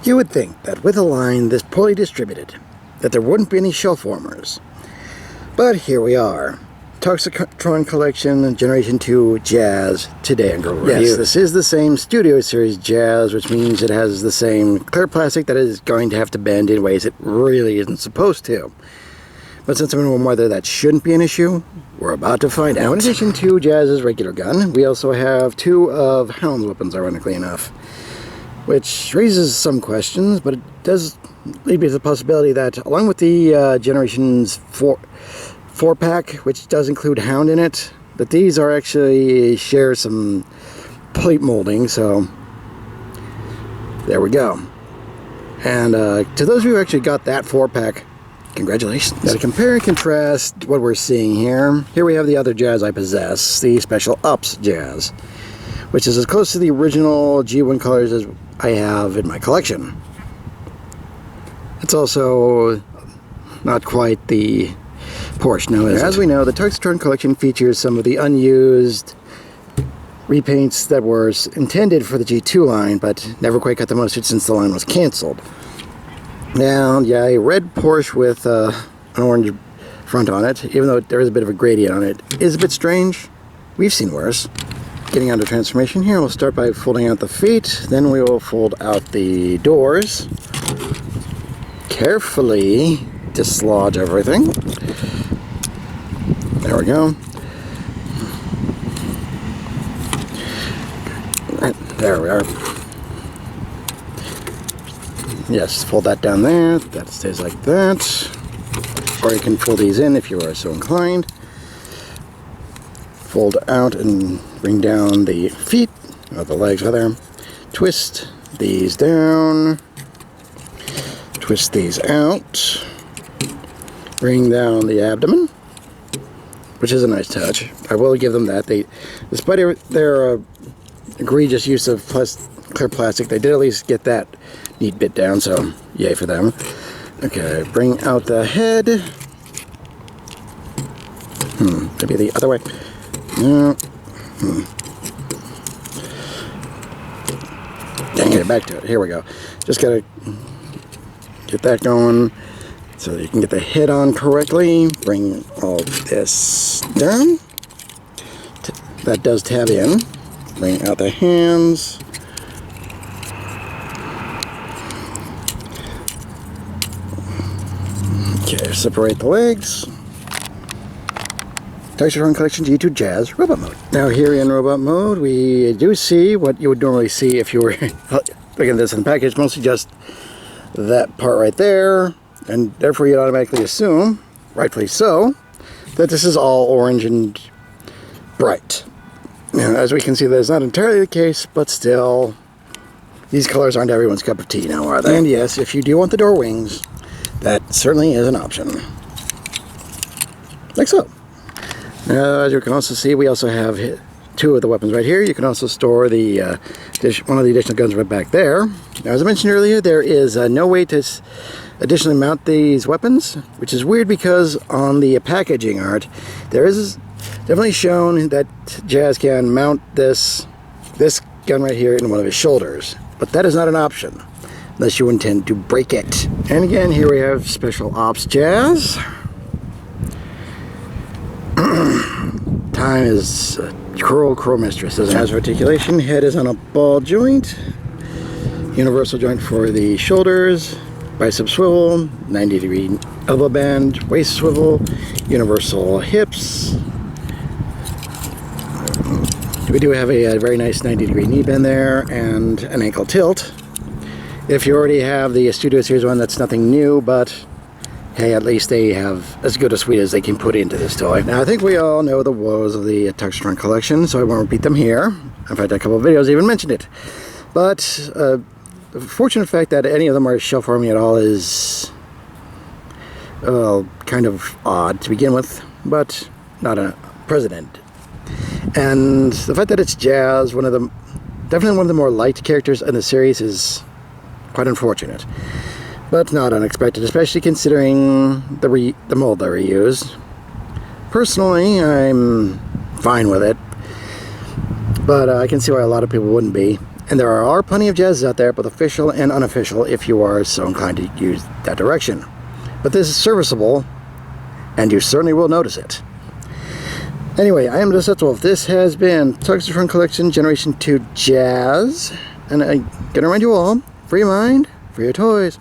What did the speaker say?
You would think that with a line this poorly distributed, that there wouldn't be any shelf warmers. But here we are. Toxitron Collection Generation 2 Jazz today on Guerrilla. Yes, this is the same Studio Series Jazz, which means it has the same clear plastic that is going to have to bend in ways it really isn't supposed to. But since I'm going to whether that shouldn't be an issue, we're about to find out. In addition to Jazz's regular gun, we also have two of Hound's weapons, ironically enough, which raises some questions, but it does lead me to the possibility that, along with the Generations 4-pack, which does include Hound in it, that these are actually share some plate molding, so there we go. And to those of you who actually got that 4-pack, congratulations. Now to compare and contrast what we're seeing here, here we have the other Jazz I possess, the Special Ups Jazz, which is as close to the original G1 colors as I have in my collection. It's also not quite the Porsche, no, is it? As we know, the Toxitron collection features some of the unused repaints that were intended for the G2 line, but never quite got the most since the line was canceled. Now, yeah, a red Porsche with an orange front on it, even though there is a bit of a gradient on it, is a bit strange. We've seen worse. Getting on to transformation here, we'll start by folding out the feet, then we will fold out the doors. Carefully dislodge everything. There we go. There we are. Yes, fold that down there. That stays like that. Or you can fold these in if you are so inclined. Fold out and bring down the feet, or the legs rather. Twist these down. Twist these out. Bring down the abdomen, which is a nice touch. I will give them that. Despite their egregious use of clear plastic, they did at least get that neat bit down, so yay for them. Okay, bring out the head. Maybe the other way. Okay, back to it. Here we go. Just gotta get that going so that you can get the head on correctly. Bring all this down. That does tab in. Bring out the hands. Okay, separate the legs. Toxitron Collection G2 Jazz Robot Mode. Now here in Robot Mode, we do see what you would normally see if you were looking at this in the package, mostly just that part right there, and therefore you'd automatically assume, rightfully so, that this is all orange and bright. Now, as we can see, that's not entirely the case, but still, these colors aren't everyone's cup of tea now, are they? And yes, if you do want the door wings, that certainly is an option. Like so. Now, as you can also see, we also have two of the weapons right here. You can also store the one of the additional guns right back there. Now, as I mentioned earlier, there is no way to additionally mount these weapons, which is weird because on the packaging art, there is definitely shown that Jazz can mount this gun right here in one of his shoulders. But that is not an option, unless you intend to break it. And again, here we have Special Ops Jazz. Time is cruel mistress. It has articulation. Head is on a ball joint. Universal joint for the shoulders. Bicep swivel. 90-degree elbow band. Waist swivel. Universal hips. We do have a very nice 90-degree knee bend there and an ankle tilt. If you already have the Studio Series one, that's nothing new, but hey, at least they have as good a suite as they can put into this toy. Now, I think we all know the woes of the Toxitron collection, so I won't repeat them here. In fact, a couple of videos even mentioned it. But the fortunate fact that any of them are shelf warming at all is, well, kind of odd to begin with, but not a precedent. And the fact that it's Jazz, definitely one of the more liked characters in the series, is quite unfortunate. But not unexpected, especially considering the mold that we used. Personally, I'm fine with it, but I can see why a lot of people wouldn't be. And there are plenty of jazzes out there, both official and unofficial, if you are so inclined to use that direction. But this is serviceable, and you certainly will notice it. Anyway, I am Deceptiwolf. This has been Toxitron Collection Generation 2 Jazz. And I'm going to remind you all, free your mind, free your toys.